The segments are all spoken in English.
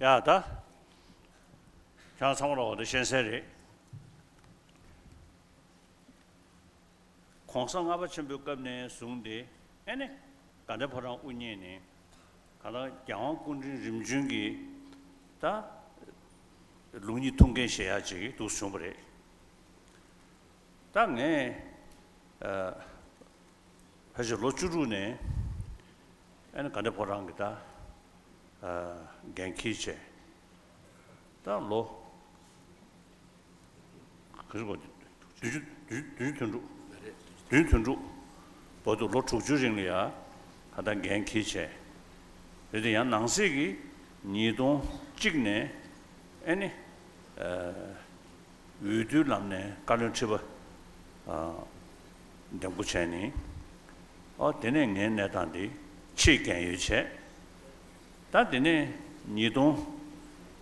야, 다. 자, 상으로 어디 현세리. 공상 아버지 몇갑네 송대. 에네. 간다 보랑 운이네. 가다 양원 군진 림중기 다 룽이 통계 해야지 또 숨으래. 땅에 사실 로주루네. 에는 간다 보랑 기다. 갱키체. 로 그리고 주준주 보도 로주주ring이야 하다 갱키체 그래도 양 낭색이 니동 찍네 아니 위두람네 깔런치버 dembucheni dene ngen ne dan di chi gan yu che da dene ni dong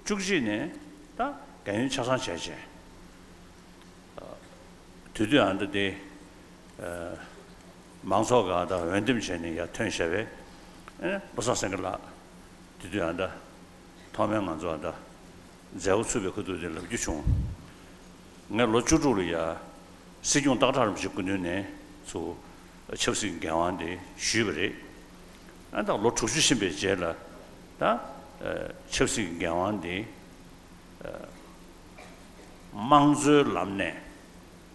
zhu ji ne da gan yu cha san che che tu du an de mang so ga da wen dim chen ne ya tön she we bo sa sen la tu du an da ta men an zo da zao su be ko du de le ju chung nga lo chu zu ya 시중 다다름 직군에 소 접수 경환데 쉬브레 안다 로 주주신베 제라 다 접수 경환데 망즈 람네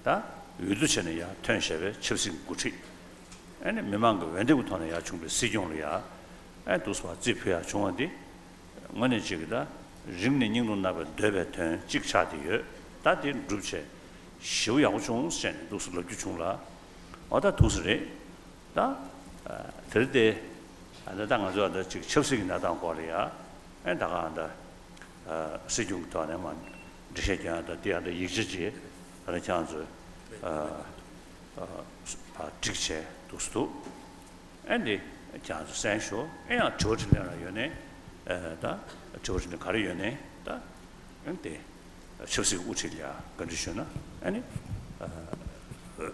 다 유두체네야 텐셰베 접수 구치 아니 메망고 웬데부터네야 충분히 시중로야 에 도스와 지표야 중원데 원에 지기다 림네 닝론나베 데베텐 직차디여 다디 루체 修养中现都是了就中了，我都是的，da，这里的，当然说的这个确实那当过了呀，当然的，使用到那么这些讲的第二的一直节，这样子，这些都是都，的这样子三说，呀，周至那有呢，da，周至那卡里有呢，da，对。 실시 우치야 컨디션은 아니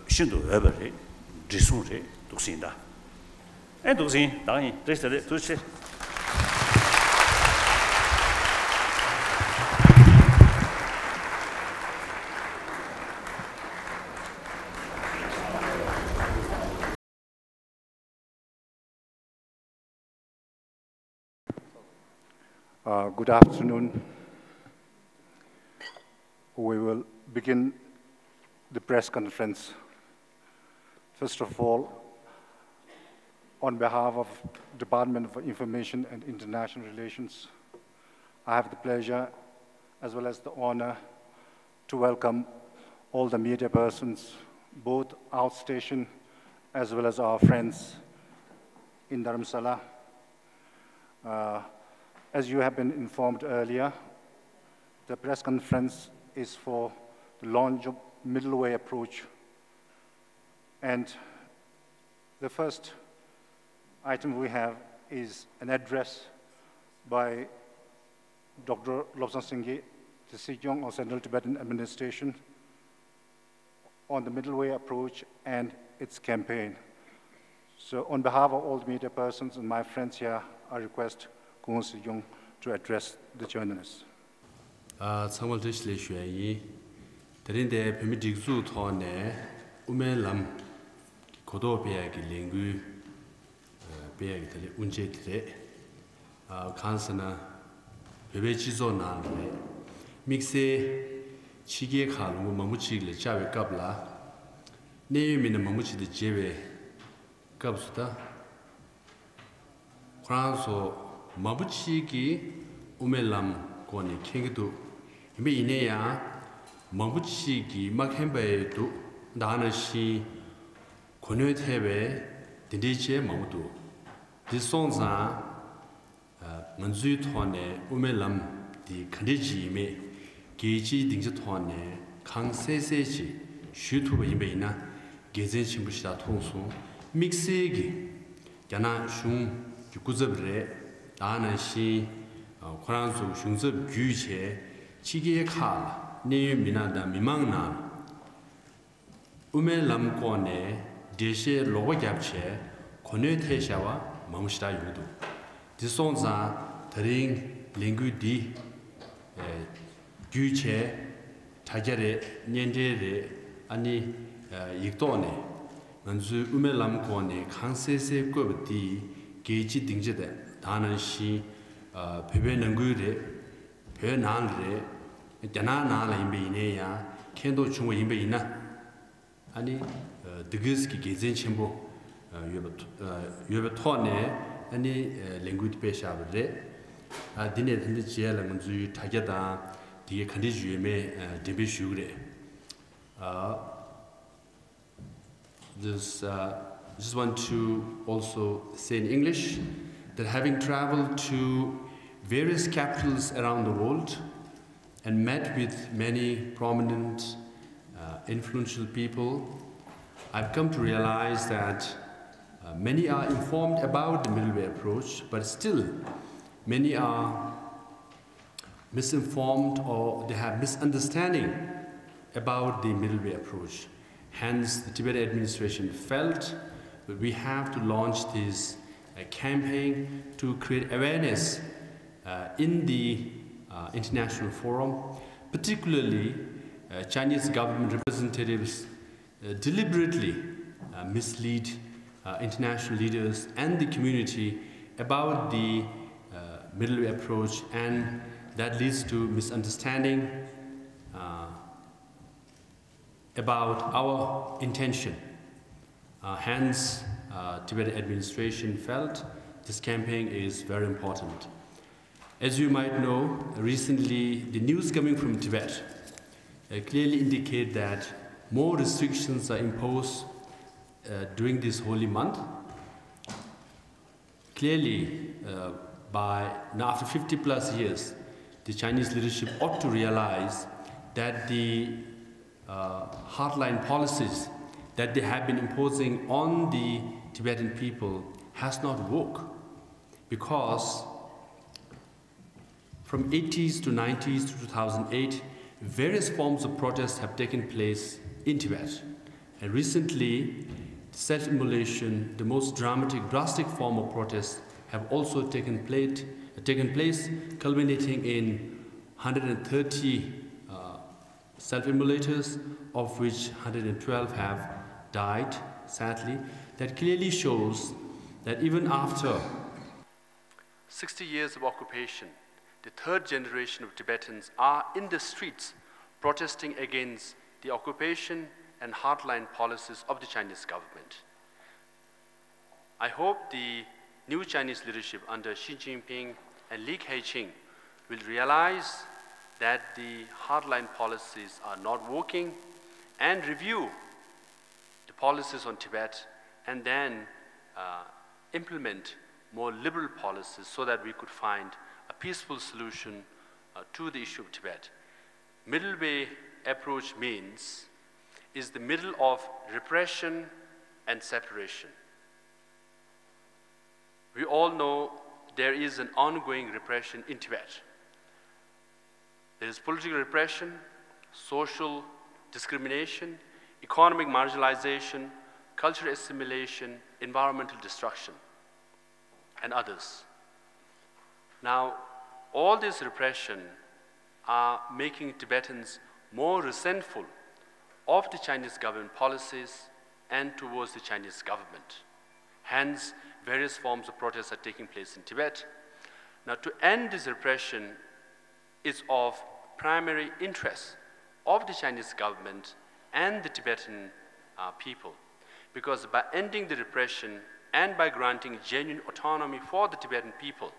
신도 에버리 지수리 독신다 에 독신 당연히 됐어요 도시 Good afternoon. We will begin the press conference. First of all, on behalf of Department of Information and International Relations, I have the pleasure as well as the honor to welcome all the media persons, both outstation as well as our friends in Dharamshala. As you have been informed earlier, the press conference is for the launch of middle way approach. And the first item we have is an address by Dr. Lobsang Singye, the Sejong of Central Tibetan Administration, on the middle way approach and its campaign. So on behalf of all the media persons and my friends here, I request Kung Sejong to address the journalists. Central Administration, the permitting zu tone, umelam, kodo beag lingu, beag the unjetre, kansana, bebechizo mixe, chige kalu, mamuchi le chave kabla, name in a mamuchi the jeve, kabsuta, Kranso, mabuchi umelam, koni kingidu. Ibe ineya mabuchi gi makhembe du dana shi konyo thebe dindiche mamudu disonza manzu thone umelam di khandiji me geji dingje thone kangse chi shutu be ibe ina gezen chimbushida thongsu mixe gi yana shung guzabre dana shi Koransu shungzeb gyuche chige khala ne minada mimangna ume lamkone deshe logo gyapche kone theshawa mamushita yudu disonza taring lingu di gyuche tajare nyendere ani yikdone manzu umelam kone khansese kobdi geji dingjede danashi pebe nangure pe nanre dana nala imbe ine ya kendo chungwa imbe ina ani digiski gezen chembo yobe tone ani language peshabre dine thinde jela manzu tajada die khandi jume debe shugre just want to also say in English that having traveled to various capitals around the world and met with many prominent, influential people, I've come to realize that many are informed about the middle way approach, but still many are misinformed or they have misunderstanding about the middle way approach. Hence, the Tibetan administration felt that we have to launch this campaign to create awareness in the international forum. Particularly, Chinese government representatives deliberately mislead international leaders and the community about the middle way approach, and that leads to misunderstanding about our intention. Hence, Tibetan administration felt this campaign is very important. As you might know, recently the news coming from Tibet clearly indicate that more restrictions are imposed during this holy month. Clearly, after 50 plus years, the Chinese leadership ought to realize that the hardline policies that they have been imposing on the Tibetan people has not worked, because from 80s to 90s to 2008, various forms of protests have taken place in Tibet. And recently, self-immolation, the most drastic form of protest, have also taken place, culminating in 130 self-immolators, of which 112 have died, sadly. That clearly shows that even after 60 years of occupation, the third generation of Tibetans are in the streets protesting against the occupation and hardline policies of the Chinese government. I hope the new Chinese leadership under Xi Jinping and Li Keqiang will realize that the hardline policies are not working and review the policies on Tibet, and then implement more liberal policies so that we could find a peaceful solution to the issue of Tibet. Middle way approach is the middle of repression and separation. We all know there is an ongoing repression in Tibet. There is political repression, social discrimination, economic marginalization, cultural assimilation, environmental destruction, and others. Now, all this repression are making Tibetans more resentful of the Chinese government policies and towards the Chinese government. Hence, various forms of protests are taking place in Tibet. Now, to end this repression is of primary interest of the Chinese government and the Tibetan people, because by ending the repression and by granting genuine autonomy for the Tibetan people,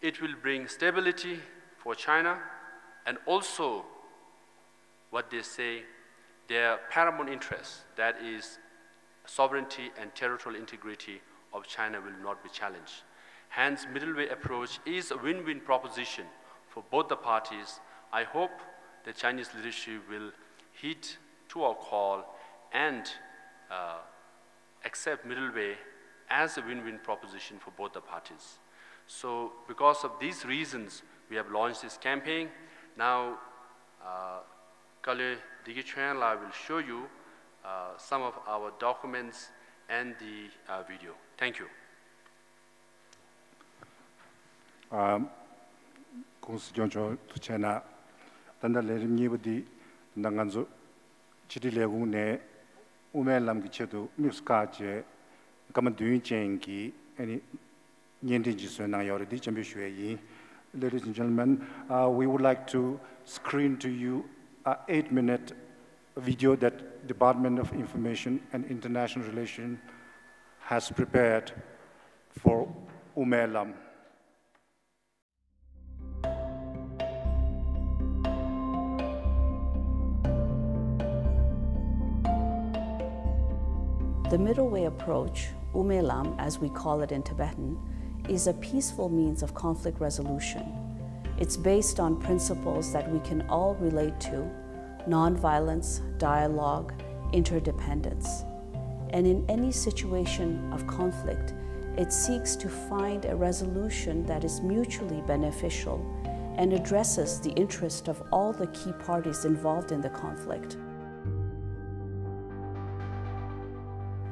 it will bring stability for China, and also what they say, their paramount interest, that is sovereignty and territorial integrity of China, will not be challenged. Hence, middle way approach is a win-win proposition for both the parties. I hope the Chinese leadership will heed to our call and accept middle way as a win-win proposition for both the parties. So because of these reasons, we have launched this campaign. Now, Kale Digichuanla will show you some of our documents and the video. Thank you. Constitution to China, then the Lerimibudi, Nanganzo, Chidilegune, Umelam Gichedu, Muskache, Kamadui Chenki, any Yendijisuna already Chambishui. Ladies and gentlemen, we would like to screen to you an 8-minute video that Department of Information and International Relations has prepared for Umelam. The middle way approach, Umelam as we call it in Tibetan, is a peaceful means of conflict resolution. It's based on principles that we can all relate to: nonviolence, dialogue, interdependence. And in any situation of conflict, it seeks to find a resolution that is mutually beneficial and addresses the interest of all the key parties involved in the conflict.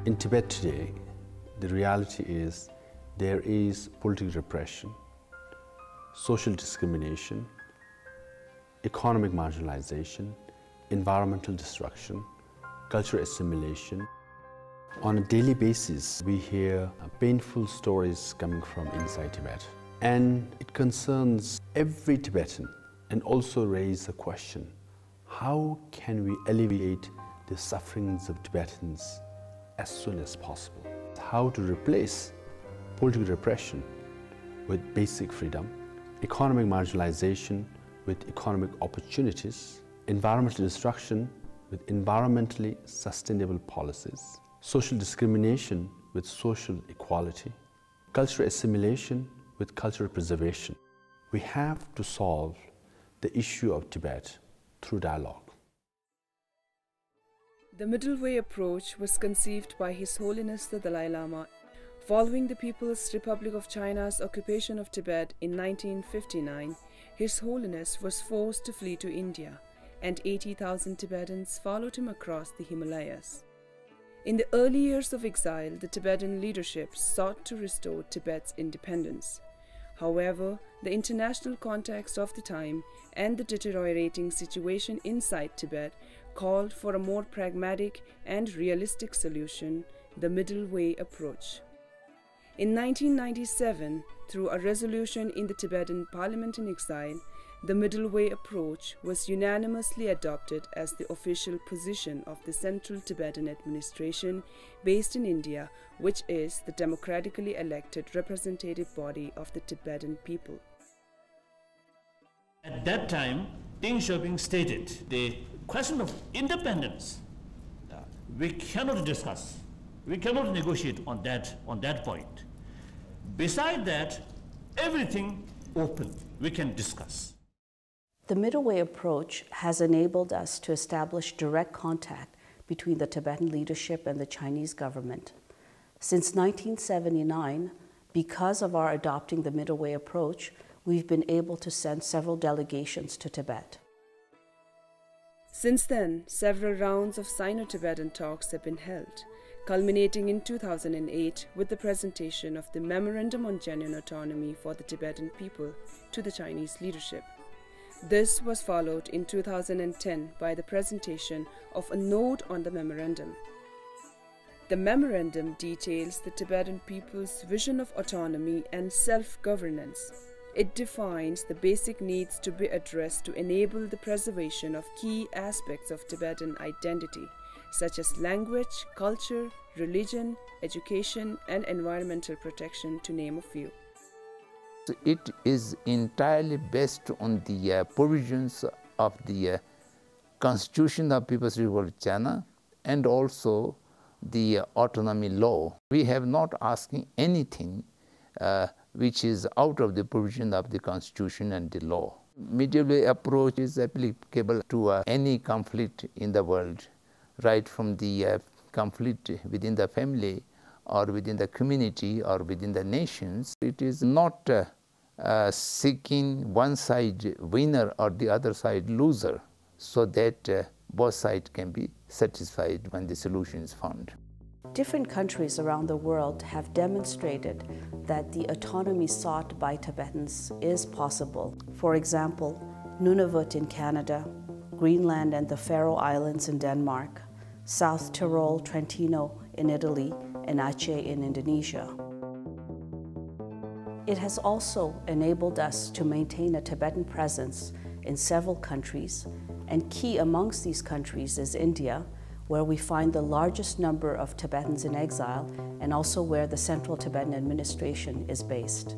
In Tibet today, the reality is there is political repression, social discrimination, economic marginalization, environmental destruction, cultural assimilation. On a daily basis, we hear painful stories coming from inside Tibet. And it concerns every Tibetan and also raises the question, how can we alleviate the sufferings of Tibetans as soon as possible? How to replace political repression with basic freedom, economic marginalization with economic opportunities, environmental destruction with environmentally sustainable policies, social discrimination with social equality, cultural assimilation with cultural preservation. We have to solve the issue of Tibet through dialogue. The Middle Way approach was conceived by His Holiness the Dalai Lama following the People's Republic of China's occupation of Tibet in 1959. His Holiness was forced to flee to India, and 80,000 Tibetans followed him across the Himalayas. In the early years of exile, the Tibetan leadership sought to restore Tibet's independence. However, the international context of the time and the deteriorating situation inside Tibet called for a more pragmatic and realistic solution, the Middle Way approach. In 1997, through a resolution in the Tibetan Parliament in exile, the Middle Way approach was unanimously adopted as the official position of the Central Tibetan Administration based in India, which is the democratically elected representative body of the Tibetan people. At that time, Deng Xiaoping stated the question of independence we cannot discuss, we cannot negotiate on that point. Beside that, everything open, we can discuss. The Middle Way approach has enabled us to establish direct contact between the Tibetan leadership and the Chinese government. Since 1979, because of our adopting the Middle Way approach, we've been able to send several delegations to Tibet. Since then, several rounds of Sino-Tibetan talks have been held, culminating in 2008 with the presentation of the Memorandum on Genuine Autonomy for the Tibetan people to the Chinese leadership. This was followed in 2010 by the presentation of a note on the memorandum. The memorandum details the Tibetan people's vision of autonomy and self-governance. It defines the basic needs to be addressed to enable the preservation of key aspects of Tibetan identity, such as language, culture, religion, education, and environmental protection, to name a few. It is entirely based on the provisions of the Constitution of People's Republic of China and also the autonomy law. We have not asking anything which is out of the provision of the Constitution and the law. Middle Way approach is applicable to any conflict in the world, right from the conflict within the family or within the community or within the nations. It is not seeking one side winner or the other side loser, so that both sides can be satisfied when the solution is found. Different countries around the world have demonstrated that the autonomy sought by Tibetans is possible. For example, Nunavut in Canada, Greenland and the Faroe Islands in Denmark, South Tyrol, Trentino in Italy, and Aceh in Indonesia. It has also enabled us to maintain a Tibetan presence in several countries, and key amongst these countries is India, where we find the largest number of Tibetans in exile and also where the Central Tibetan Administration is based.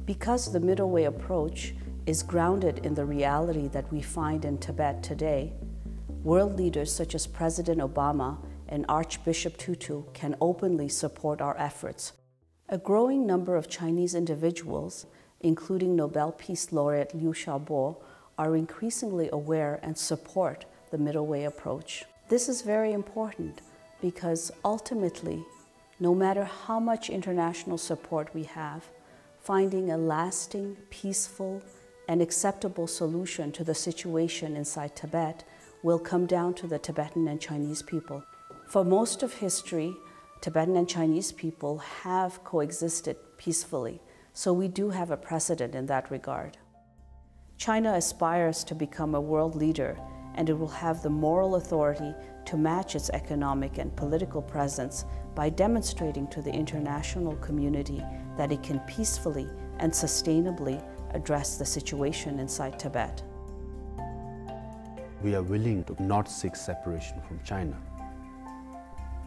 Because the middle way approach is grounded in the reality that we find in Tibet today, world leaders such as President Obama and Archbishop Tutu can openly support our efforts. A growing number of Chinese individuals, including Nobel Peace Laureate Liu Xiaobo, are increasingly aware and support the middle way approach. This is very important because ultimately, no matter how much international support we have, finding a lasting, peaceful, and acceptable solution to the situation inside Tibet will come down to the Tibetan and Chinese people. For most of history, Tibetan and Chinese people have coexisted peacefully, so we do have a precedent in that regard. China aspires to become a world leader, and it will have the moral authority to match its economic and political presence by demonstrating to the international community that it can peacefully and sustainably address the situation inside Tibet. We are willing to not seek separation from China,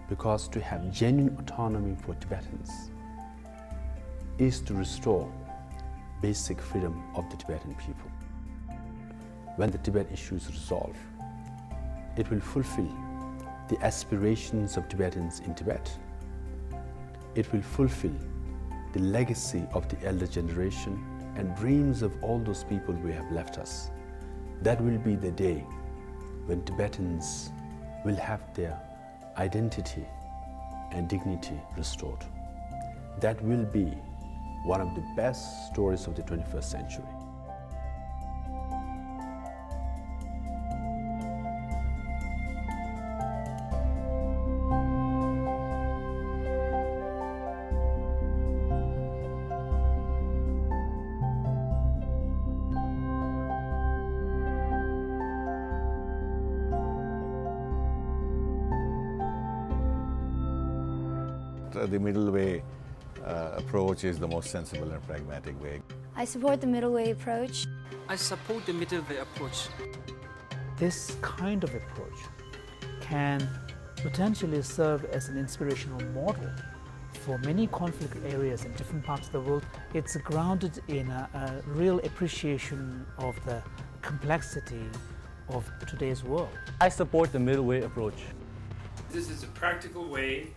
because to have genuine autonomy for Tibetans is to restore basic freedom of the Tibetan people. When the Tibet issue is resolved, it will fulfill the aspirations of Tibetans in Tibet. It will fulfill the legacy of the elder generation and dreams of all those people who have left us. That will be the day when Tibetans will have their identity and dignity restored. That will be one of the best stories of the 21st century. The middle way approach is the most sensible and pragmatic way. I support the middle way approach. I support the middle way approach. This kind of approach can potentially serve as an inspirational model for many conflict areas in different parts of the world. It's grounded in a real appreciation of the complexity of today's world. I support the middle way approach. This is a practical way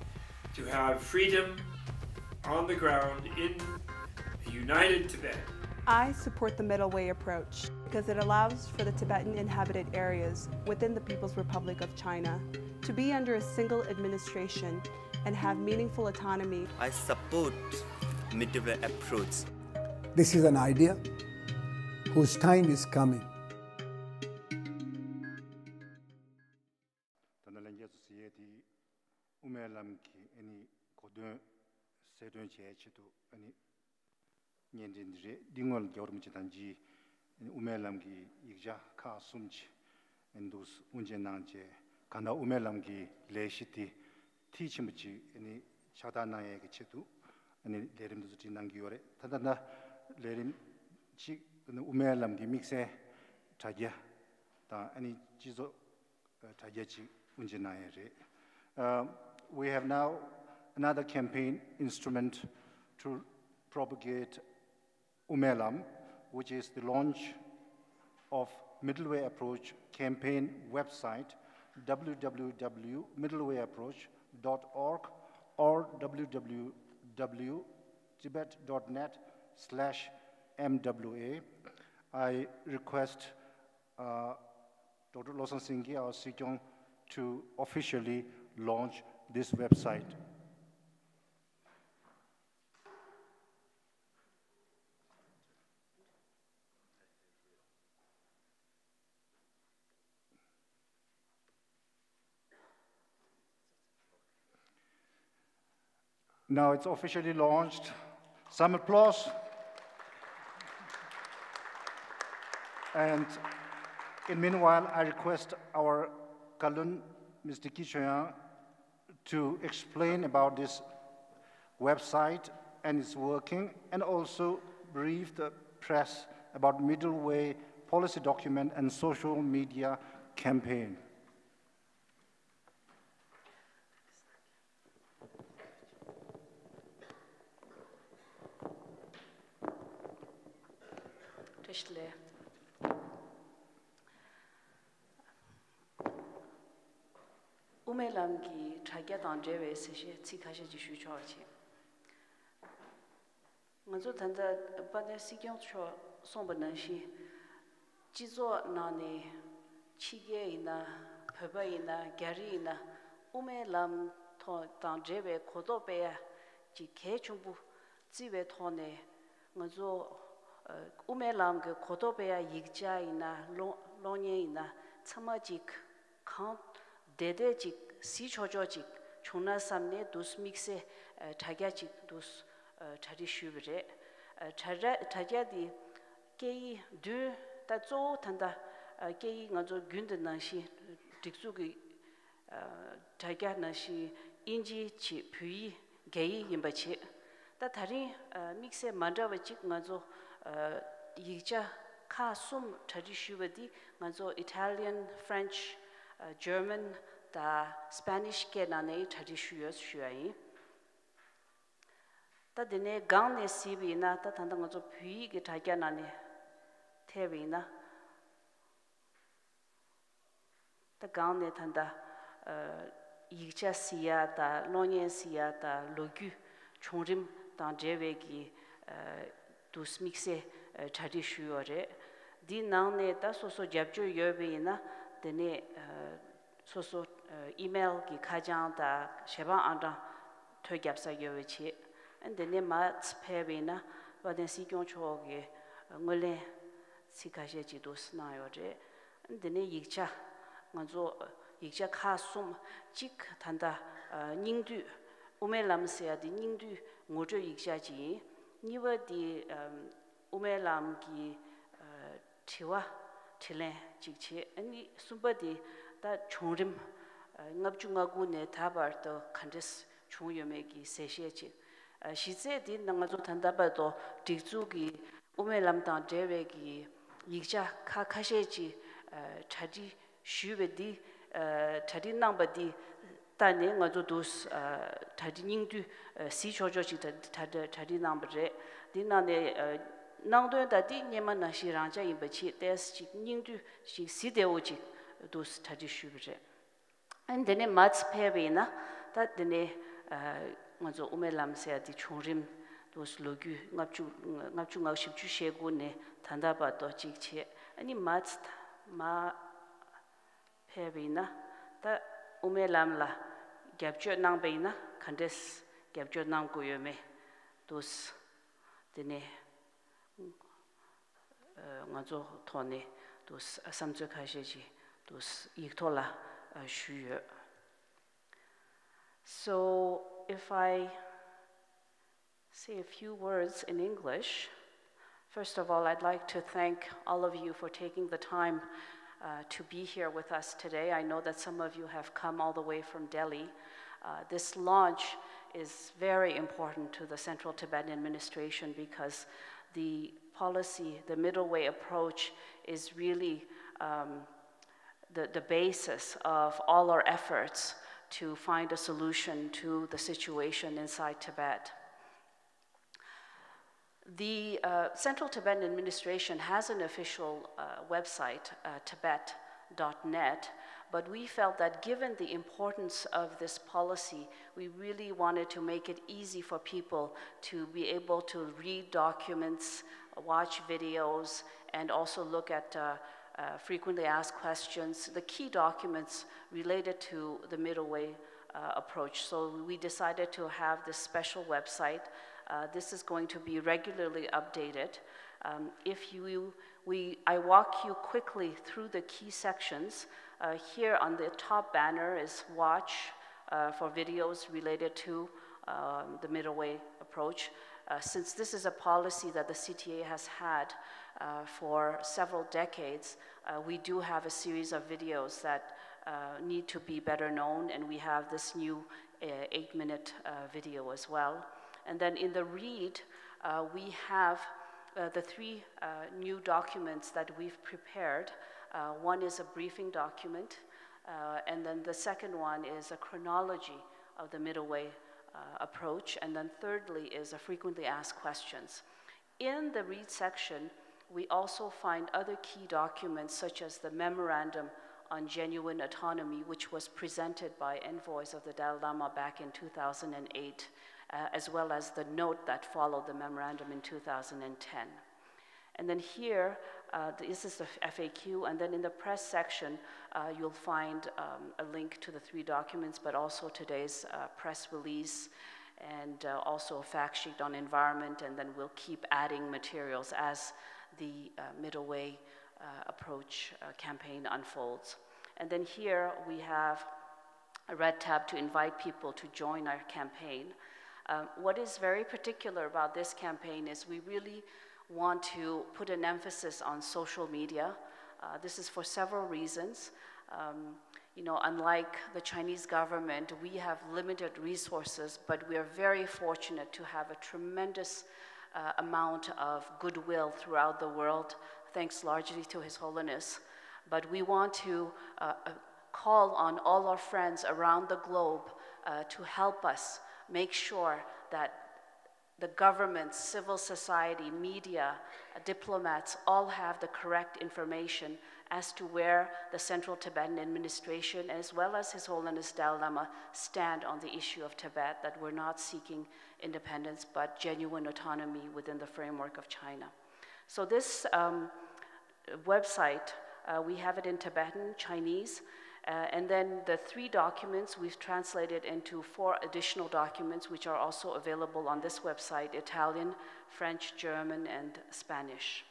to have freedom on the ground in a united Tibet. I support the middle way approach because it allows for the Tibetan inhabited areas within the People's Republic of China to be under a single administration and have meaningful autonomy. I support middle way approach. This is an idea whose time is coming. dingol gyorum chitanji umelam gi igja kha sumchi endus unje nangje kana umelam gi leshiti tichimchi ani chadana ye gi chitu ani lerim du tinangi yore tadana lerim chi umelam gi mixe tagya ta ani jizo tagya chi unje na ye. We have now another campaign instrument to propagate Umelam, which is the launch of Middle Way Approach campaign website, www.middlewayapproach.org or www.tibet.net/MWA. I request Dr. Lawson Singhi, our Sikyong, to officially launch this website. Now it's officially launched. Some applause. And in meanwhile, I request our Kalun, Mr. Kishoyan, to explain about this website and its working, and also brief the press about middle way policy document and social media campaign. 우메람기 자기당 제외스시 지카시 지슈초치 먼저 단자 바데 시경초 송번는시 지조 나네 치게이나 페바이나 게리나 우메람 토당 제외 고도베야 지 개중부 지외 토네 먼저 우메람 그 고도베야 이자이나 로녜이나 참아직 칸 데데직 시초조직 총나삼네 두스믹세 타갸직 두스 타리슈브레 타갸디 게이 두 따조 탄다 게이 ngazo 균드나시 딕수기 타갸나시 인지 치 푸이 게이 임바치 다 다리 믹세 만다바직 ngazo 이자 카숨 타리슈브디 ngazo Italian, French, German, da Spanish ke nane traditions shuai ta dene gang ne sibi na ta thanda ngo phui ge thagya nane thebi na ta gang ne thanda yicha sia ta lonye sia ta logu chongrim ta jewe gi dusmikse tradition ore di nang ne ta so japjo yobe na dene 소소 email ki khajang da sheba anda thogyapsa yowechi and then mats pebina waden sikyong choge ngole sikaje ji dos na yoje and then yikcha ngazo yikcha khasum chik thanda ningdu umelam se di ningdu ngojo yikcha ji niwa di umelam ki thiwa thile chikche ani sumbadi 다 총림 ngabchungagu ne thabar to khandis chungyomegi seshechi 시제디 나가조 단다바도 디주기 우메람당 제외기 이자 카카셰지 차디 슈베디 차디 남바디 단에 nga조도스 차디닝두 시초조지 차디 남바제 디나네 나도다디 녜만나시랑자 임바치 테스치 닝두 시 시데오지 도스 차디 슈베제 and then mats pebina that then ngazo umelamseadi chungrim dos logu ngapchu ngashipchu shegune thandaba to chikche ani mats ma pebina ta umelamla gyapcho nangbeina kandes gyapcho nanggoyome dos dene ngazo thone dos asamjo khasheji dos iktola shuye. So if I say a few words in English, first of all, I'd like to thank all of you for taking the time to be here with us today. I know that some of you have come all the way from Delhi. This launch is very important to the Central Tibetan Administration because the policy, the middle way approach is really the basis of all our efforts to find a solution to the situation inside Tibet. The Central Tibetan Administration has an official website, tibet.net, but we felt that given the importance of this policy, we really wanted to make it easy for people to be able to read documents, watch videos, and also look at frequently asked questions, the key documents related to the middle way approach. So we decided to have this special website. This is going to be regularly updated. I walk you quickly through the key sections. Here on the top banner is watch for videos related to the middle way approach. Since this is a policy that the CTA has had for several decades, we do have a series of videos that need to be better known, and we have this new 8-minute video as well. And then in the read, we have the 3 new documents that we've prepared. One is a briefing document, and then the second one is a chronology of the middle way approach, and then thirdly is a frequently asked questions. In the read section, we also find other key documents such as the memorandum on genuine autonomy, which was presented by envoys of the Dalai Lama back in 2008, as well as the note that followed the memorandum in 2010. And then here, this is the FAQ, and then in the press section, you'll find a link to the 3 documents, but also today's press release, and also a fact sheet on environment, and then we'll keep adding materials as the middle way approach campaign unfolds. And then here we have a red tab to invite people to join our campaign. What is very particular about this campaign is we really want to put an emphasis on social media. This is for several reasons. You know, unlike the Chinese government, we have limited resources, but we are very fortunate to have a tremendous amount of goodwill throughout the world, thanks largely to His Holiness. But we want to call on all our friends around the globe to help us make sure that the government, civil society, media, diplomats all have the correct information as to where the Central Tibetan Administration, as well as His Holiness Dalai Lama, stand on the issue of Tibet, that we're not seeking independence, but genuine autonomy within the framework of China. So this website, we have it in Tibetan, Chinese, and then the 3 documents we've translated into 4 additional documents, which are also available on this website: Italian, French, German, and Spanish.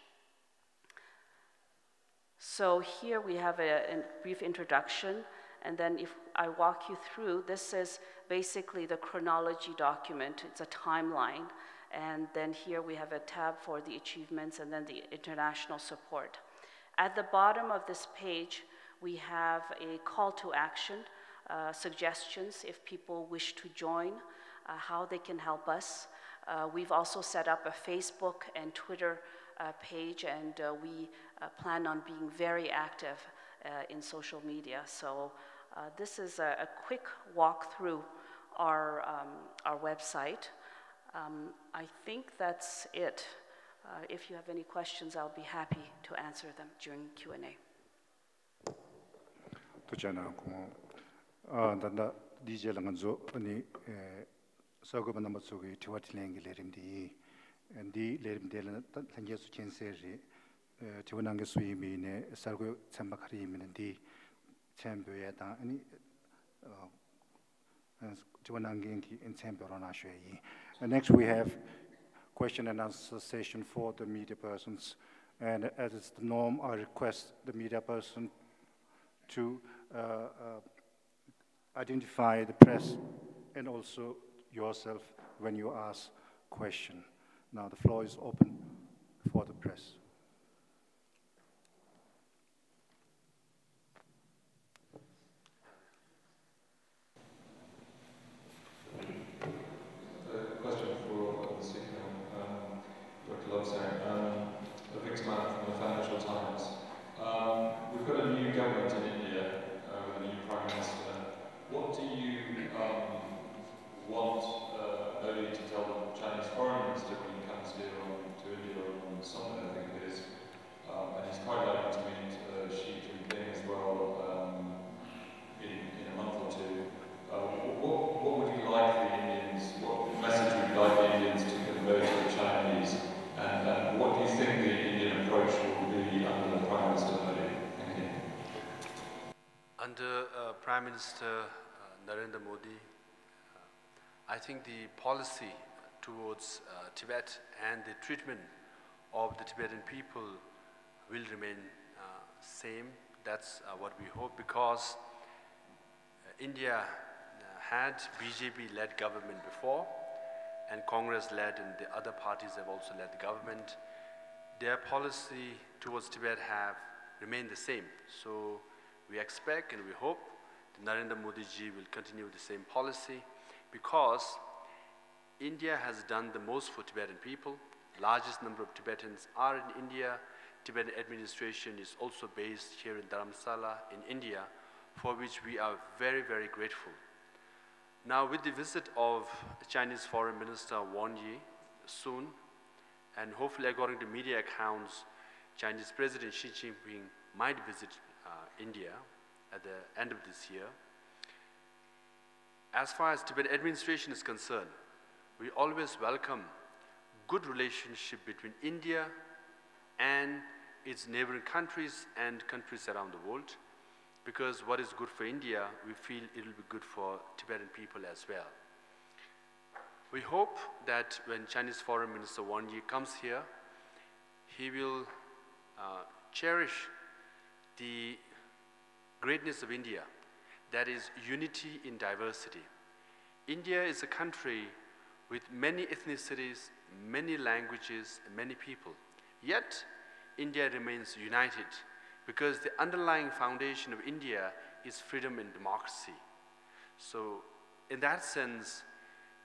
So here we have a brief introduction, and then if I walk you through, this is basically the chronology document. It's a timeline, and then here we have a tab for the achievements and then the international support. At the bottom of this page, we have a call to action, suggestions if people wish to join, how they can help us. We've also set up a Facebook and Twitter page, and we plan on being very active in social media. So this is a quick walk through our website. I think that's it. If you have any questions, I'll be happy to answer them during Q&A. Tujana danda DJ langanzo ani sogo bana matsugi tiwatilengi lerimdi ndi lerimde lan tanje su chenseri tiwanange suimi ne sargo tsambakari minandi chambe ya ta ani tiwanange ngi in chambe rona shweyi. Next we have question and answer session for the media persons, and as is the norm, I request the media person to identify the press and also yourself when you ask question. Now the floor is open for the press. A victim from the Financial Times. We've got a new government in India with a new Prime Minister. What do you want Modi to tell the Chinese Foreign Minister when he comes here to India on Sunday, I think it is? And he's quite likely to meet Xi Jinping as well in a month or two. What would you like the Indians, what message would you like the Indians to convey to the Chinese? And what do you think the Indian approach will be under the Prime Minister Modi? Thank you. Under Prime Minister Narendra Modi, I think the policy towards Tibet and the treatment of the Tibetan people will remain same. That's what we hope, because India had BJP-led government before, and Congress-led, and the other parties have also led the government. Their policy towards Tibet have remained the same. So we expect and we hope that Narendra Modi ji will continue the same policy, because India has done the most for Tibetan people. Largest number of Tibetans are in India. Tibetan administration is also based here in Dharamshala in India, for which we are very, very grateful. Now, with the visit of Chinese Foreign Minister Wang Yi soon, and hopefully according to media accounts, Chinese President Xi Jinping might visit India at the end of this year. As far as Tibetan administration is concerned, we always welcome good relationship between India and its neighboring countries and countries around the world, because what is good for India, we feel it will be good for Tibetan people as well. We hope that when Chinese Foreign Minister Wang Yi comes here, he will cherish the greatness of India, that is unity in diversity. India is a country with many ethnicities, many languages, and many people. Yet, India remains united, because the underlying foundation of India is freedom and democracy. So, in that sense,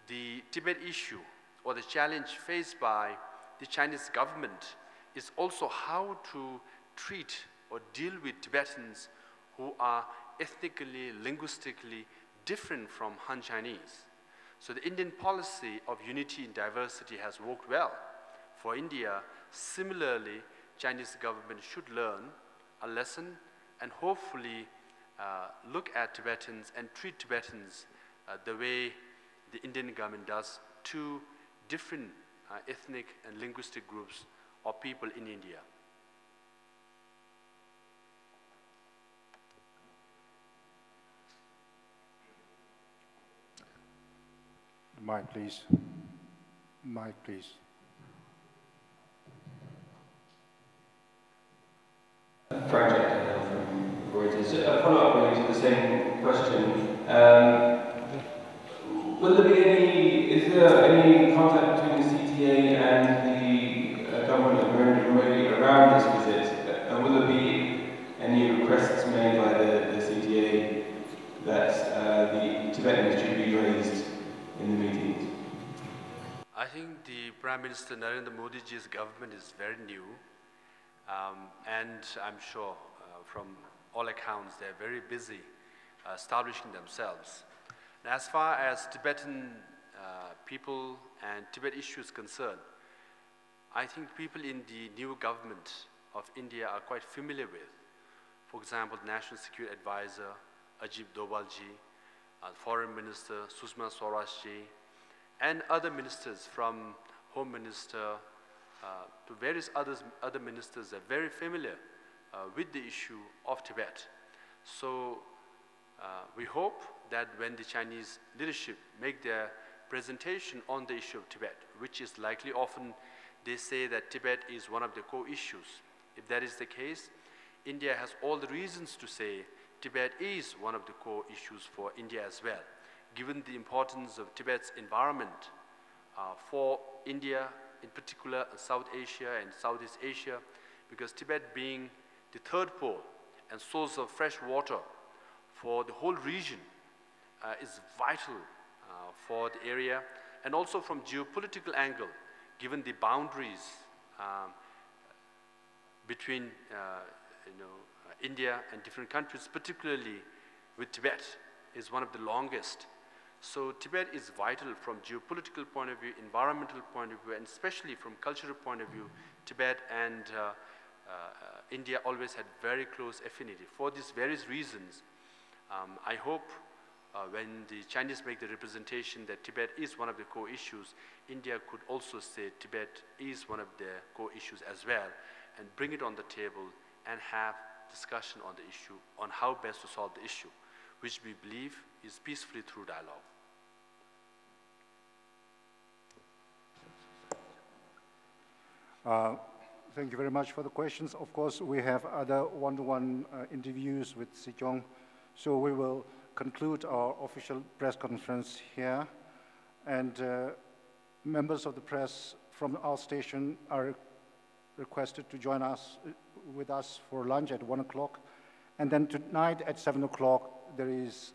the Tibet issue, or the challenge faced by the Chinese government, is also how to treat or deal with Tibetans who are ethnically, linguistically different from Han Chinese. So the Indian policy of unity in diversity has worked well for India. Similarly, Chinese government should learn a lesson and hopefully look at Tibetans and treat Tibetans the way the Indian government does to different ethnic and linguistic groups or people in India. Mic, please. Mic, please. Project from Reuters. A follow-up really to the same question. Will there be any? Is there any contact between the CTA and the government of Narendra Modi around this visit? And will there be any requests made by the CTA that the Tibetan issue be raised in the meetings? I think the Prime Minister Narendra Modi ji's government is very new, and I'm sure from all accounts they're very busy establishing themselves. And as far as Tibetan people and Tibet issues concerned, I think people in the new government of India are quite familiar with. For example, the National Security Advisor Ajit Dovalji, Foreign Minister Sushma Swarajji, and other ministers from Home Minister to various other ministers are very familiar with the issue of Tibet. So we hope that when the Chinese leadership make their presentation on the issue of Tibet, which is likely often they say that Tibet is one of the core issues. If that is the case, India has all the reasons to say Tibet is one of the core issues for India as well, given the importance of Tibet's environment for India, in particular South Asia and Southeast Asia, because Tibet being the third pole and source of fresh water for the whole region is vital for the area, and also from geopolitical angle, given the boundaries between India and different countries, particularly with Tibet, is one of the longest. So Tibet is vital from geopolitical point of view, environmental point of view, and especially from cultural point of view. Tibet and India always had very close affinity. For these various reasons, I hope when the Chinese make the representation that Tibet is one of the core issues, India could also say Tibet is one of the core issues as well, and bring it on the table and have discussion on the issue, on how best to solve the issue, which we believe is peacefully through dialogue. Thank you very much for the questions. Of course, we have other one-to-one interviews with Sejong, so we will conclude our official press conference here, and members of the press from our station are requested to join us with us for lunch at 1 o'clock. And then tonight at 7 o'clock, there is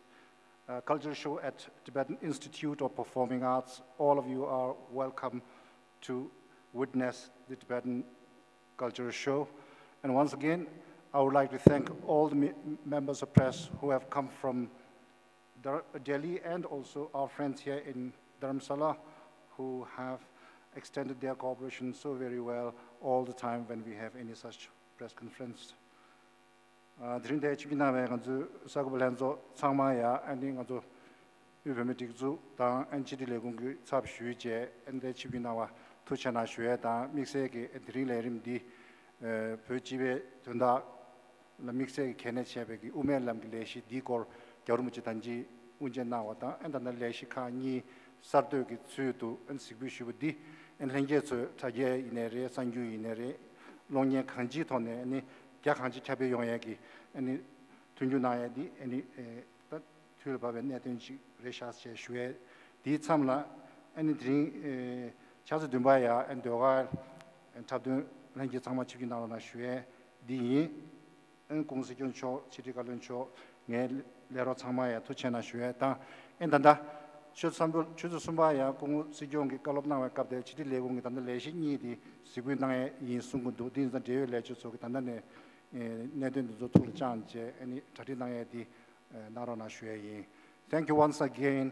a cultural show at Tibetan Institute of Performing Arts. All of you are welcome to witness the Tibetan cultural show. And once again, I would like to thank all the members of press who have come from Delhi and also our friends here in Dharamshala who have extended their cooperation so very well all the time when we have any such press conference. Drinde chibinawe ganzu sagublenzo sangmaya and ganzu ubemetikzu da anchidi legungu tsab shuije ende chibinawa tuchana shue da mixege drile rimdi pöjibe tunda la mixege kenechebegi umelam gileshi dikor 겨루무치 단지 운전 나왔다 엔단날 레시카니 sardogi tsuyu en sigbushubi en lengezu taje inere sanju inere longye kanji tone ni gya kanji chabe yongyagi ani tunjunaye di ani ta tulbabe ne tunji reshas che shwe di chamla ani dring chazu dumbaya en doga en tabdu lengge changma chigi na shwe di en 공시 견초 지리갈런초 네 레로 참마야 투체나 shweta endanda shutsambu chususumba야 공시 경기 깔업나와 갑데 지리 레공이 단데 레신이디 시구나에 이 순군도 딘자 제외 레주소 단단에 네든도 토르장제 아니 자리나에디 나로나 shweyi. Thank you once again